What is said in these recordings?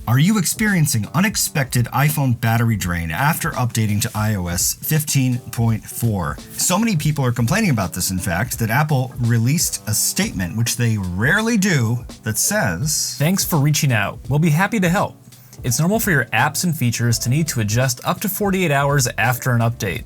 Are you experiencing unexpected iPhone battery drain after updating to iOS 15.4? So many people are complaining about this, in fact, that Apple released a statement, which they rarely do, that says, "Thanks for reaching out. We'll be happy to help. It's normal for your apps and features to need to adjust up to 48 hours after an update.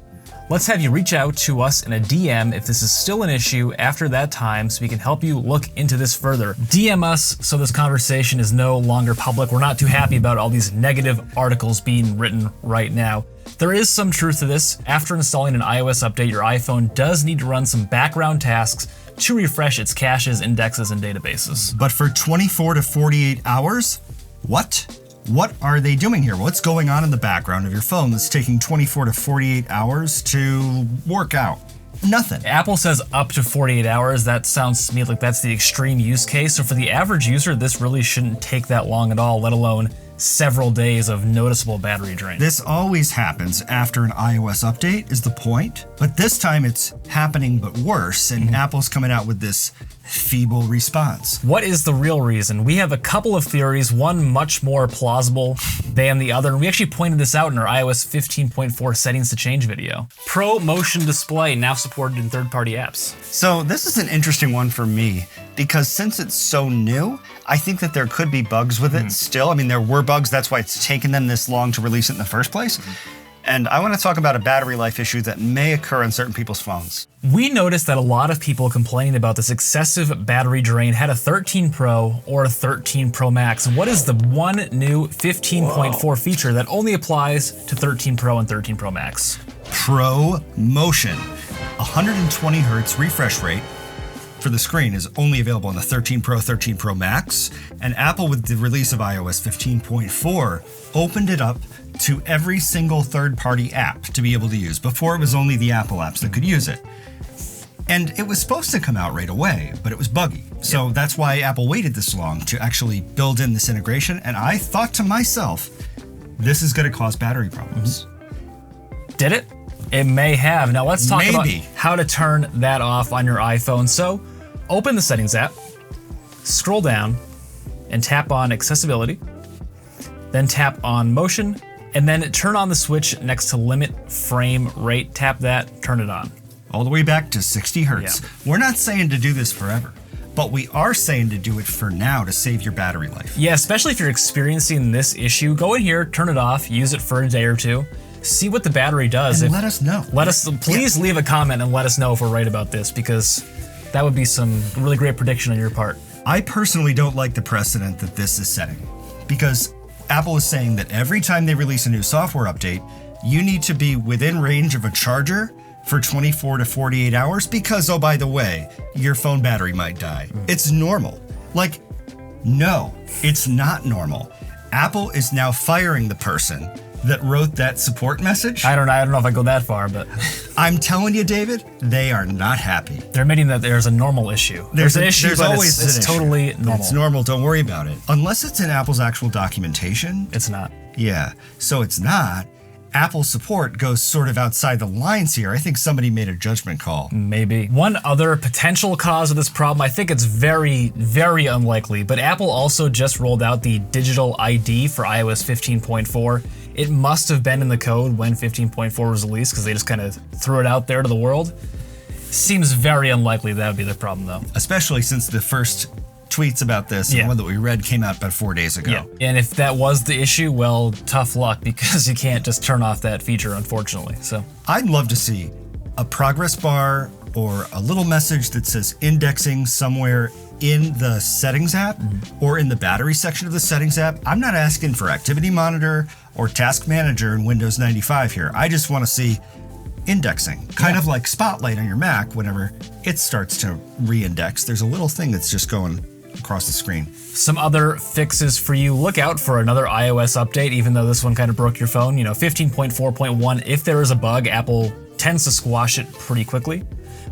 Let's have you reach out to us in a DM if this is still an issue after that time so we can help you look into this further. DM us so this conversation is no longer public. We're not too happy about all these negative articles being written right now." There is some truth to this. After installing an iOS update, your iPhone does need to run some background tasks to refresh its caches, indexes, and databases. But for 24 to 48 hours? What? What are they doing here? What's going on in the background of your phone that's taking 24 to 48 hours to work out? Nothing. Apple says up to 48 hours. That sounds to me like that's the extreme use case. So for the average user, this really shouldn't take that long at all, let alone several days of noticeable battery drain. This always happens after an iOS update, is the point. But this time it's happening but worse, and Apple's coming out with this feeble response. What is the real reason? We have a couple of theories, one much more plausible than the other, and we actually pointed this out in our iOS 15.4 settings to change video. Pro Motion Display now supported in third-party apps. So this is an interesting one for me, because since it's so new, I think that there could be bugs with it still. I mean, there were bugs, that's why it's taken them this long to release it in the first place. And I want to talk about a battery life issue that may occur on certain people's phones. We noticed that a lot of people complaining about this excessive battery drain had a 13 Pro or a 13 Pro Max. What is the one new 15.4 feature that only applies to 13 Pro and 13 Pro Max? Pro Motion. 120 hertz refresh rate for the screen is only available on the 13 Pro, 13 Pro Max, and Apple, with the release of iOS 15.4, opened it up to every single third-party app to be able to use. Before, it was only the Apple apps that could use it. And it was supposed to come out right away, but it was buggy. So that's why Apple waited this long to actually build in this integration, and I thought to myself, this is going to cause battery problems. Did it? It may have. Now let's talk about Maybe. how to turn that off on your iPhone. So open the Settings app, scroll down, and tap on Accessibility. Then tap on Motion, and then turn on the switch next to Limit Frame Rate. Tap that, turn it on. All the way back to 60 hertz. Yeah. We're not saying to do this forever, but we are saying to do it for now to save your battery life. Yeah, especially if you're experiencing this issue, go in here, turn it off, use it for a day or two, see what the battery does. And let us know. Please leave a comment and let us know if we're right about this, because that would be some really great prediction on your part. I personally don't like the precedent that this is setting, because Apple is saying that every time they release a new software update, you need to be within range of a charger for 24 to 48 hours because, oh, by the way, your phone battery might die. It's normal. Like, no, it's not normal. Apple is now firing the person that wrote that support message. I don't know if I go that far, but I'm telling you, David, they are not happy. they're admitting that there's a normal issue. There's an issue, but always it's an issue. totally normal. It's normal, don't worry about it. Unless it's in Apple's actual documentation. It's not. Yeah, so it's not. Apple support goes sort of outside the lines here. I think somebody made a judgment call. Maybe. One other potential cause of this problem, I think it's very, very unlikely, but Apple also just rolled out the digital ID for iOS 15.4. It must have been in the code when 15.4 was released, because they just kind of threw it out there to the world. Seems very unlikely that would be the problem, though. Especially since the first tweets about this, the one that we read, came out about 4 days ago. Yeah. And if that was the issue, well, tough luck, because you can't just turn off that feature, unfortunately. So I'd love to see a progress bar or a little message that says indexing somewhere in the Settings app or in the battery section of the Settings app. I'm not asking for Activity Monitor or Task Manager in Windows 95 here. I just want to see indexing, kind of like Spotlight on your Mac. Whenever it starts to re-index, there's a little thing that's just going across the screen. some other fixes for you. Look out for another iOS update, even though this one kind of broke your phone. 15.4.1, if there is a bug, Apple tends to squash it pretty quickly.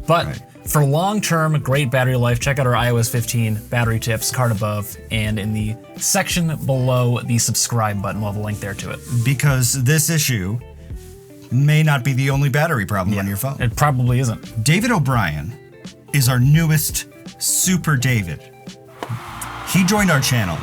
But for long-term great battery life, check out our iOS 15 battery tips, card above, and in the section below the subscribe button. We'll have a link there to it. Because this issue may not be the only battery problem on your phone. It probably isn't. David O'Brien is our newest Super David. He joined our channel,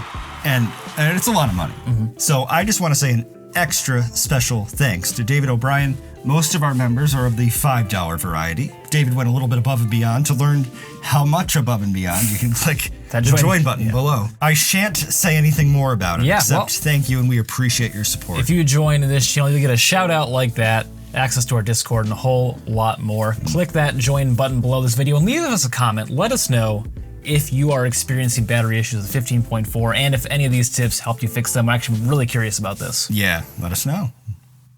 and and it's a lot of money. So I just want to say an extra special thanks to David O'Brien. Most of our members are of the $5 variety. David went a little bit above and beyond. To learn how much above and beyond, you can click the join button below. I shan't say anything more about it, except thank you, and we appreciate your support. If you join this channel, you'll get a shout out like that, access to our Discord, and a whole lot more. Click that join button below this video and leave us a comment. Let us know if you are experiencing battery issues with 15.4 and if any of these tips helped you fix them. I'm actually really curious about this. Yeah, let us know.